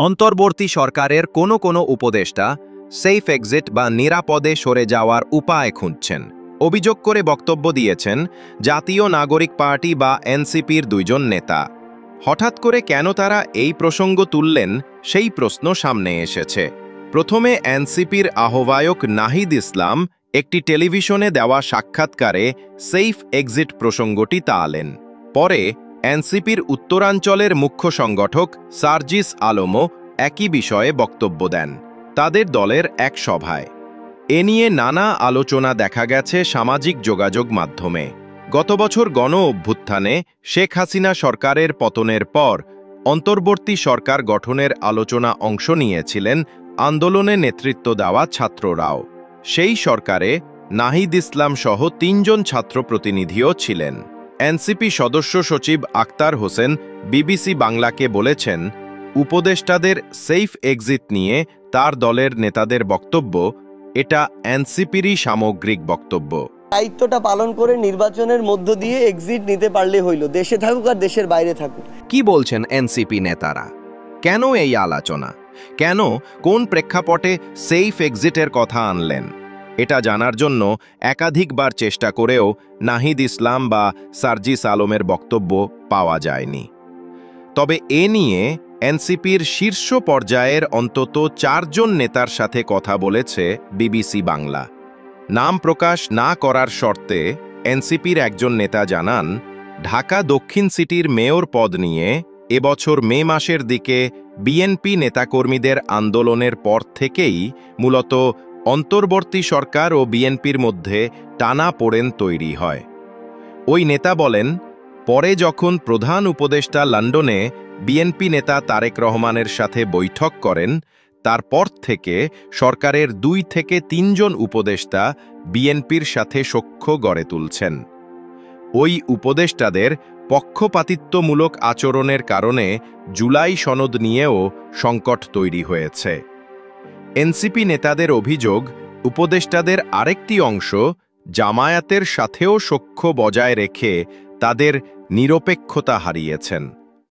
অন্তর্বর্তী সরকারের কোনো উপদেষ্টা সেফ এক্সিট বা নিরাপদে সরে যাওয়ার উপায় খুঁজছেন অভিযোগ করে বক্তব্য দিয়েছেন জাতীয় নাগরিক পার্টি বা এনসিপির দুইজন নেতা। হঠাৎ করে কেন তারা এই প্রসঙ্গ তুললেন সেই প্রশ্ন সামনে এসেছে। প্রথমে এনসিপির আহ্বায়ক নাহিদ ইসলাম একটি টেলিভিশনে দেওয়া সাক্ষাৎকারে সেফ এক্সিট প্রসঙ্গটি টানলেন। পরে এনসিপির উত্তরাঞ্চলের মুখ্য সংগঠক সার্জিস আলমও একই বিষয়ে বক্তব্য দেন তাদের দলের এক সভায়। এ নিয়ে নানা আলোচনা দেখা গেছে সামাজিক যোগাযোগ মাধ্যমে। গত বছর গণ অভ্যুত্থানে শেখ হাসিনা সরকারের পতনের পর অন্তর্বর্তী সরকার গঠনের আলোচনা অংশ নিয়েছিলেন আন্দোলনে নেতৃত্ব দেওয়া ছাত্ররাও। সেই সরকারে নাহিদ ইসলাম সহ ৩ জন ছাত্র প্রতিনিধিও ছিলেন। এনসিপি সদস্য সচিব আক্তার হোসেন বিবিসি বাংলাকে বলেছেন, উপদেষ্টাদের সেফ এক্সিট নিয়ে তার দলের নেতাদের বক্তব্য, এটা এনসিপিরই সামগ্রিক বক্তব্য। দায়িত্বটা পালন করে নির্বাচনের মধ্য দিয়ে এক্সিট নিতে পারলে হইল, দেশে থাকুক আর দেশের বাইরে থাকুক। কি বলছেন এনসিপি নেতারা? কেন এই আলোচনা? কেন কোন প্রেক্ষাপটে সেফ এক্সিটের কথা আনলেন? এটা জানার জন্য একাধিকবার চেষ্টা করেও নাহিদ ইসলাম বা সার্জিস আলমের বক্তব্য পাওয়া যায়নি। তবে এ নিয়ে এনসিপির শীর্ষ পর্যায়ের অন্তত 4 জন নেতার সাথে কথা বলেছে বিবিসি বাংলা। নাম প্রকাশ না করার শর্তে এনসিপির একজন নেতা জানান, ঢাকা দক্ষিণ সিটির মেয়র পদ নিয়ে এবছর মে মাসের দিকে বিএনপি নেতাকর্মীদের আন্দোলনের পর থেকেই মূলত অন্তর্বর্তী সরকার ও বিএনপির মধ্যে টানাপোড়েন তৈরি হয়। ওই নেতা বলেন, পরে যখন প্রধান উপদেষ্টা লন্ডনে বিএনপি নেতা তারেক রহমানের সাথে বৈঠক করেন, তারপর থেকে সরকারের 2 থেকে 3 জন উপদেষ্টা বিএনপির সাথে সখ্য গড়ে তুলছেন। ওই উপদেষ্টাদের পক্ষপাতিত্বমূলক আচরণের কারণে জুলাই সনদ নিয়েও সংকট তৈরি হয়েছে। এনসিপি নেতাদের অভিযোগ, উপদেষ্টাদের আরেকটি অংশ জামায়াতের সাথেও সখ্য বজায় রেখে তাদের নিরপেক্ষতা হারিয়েছেন।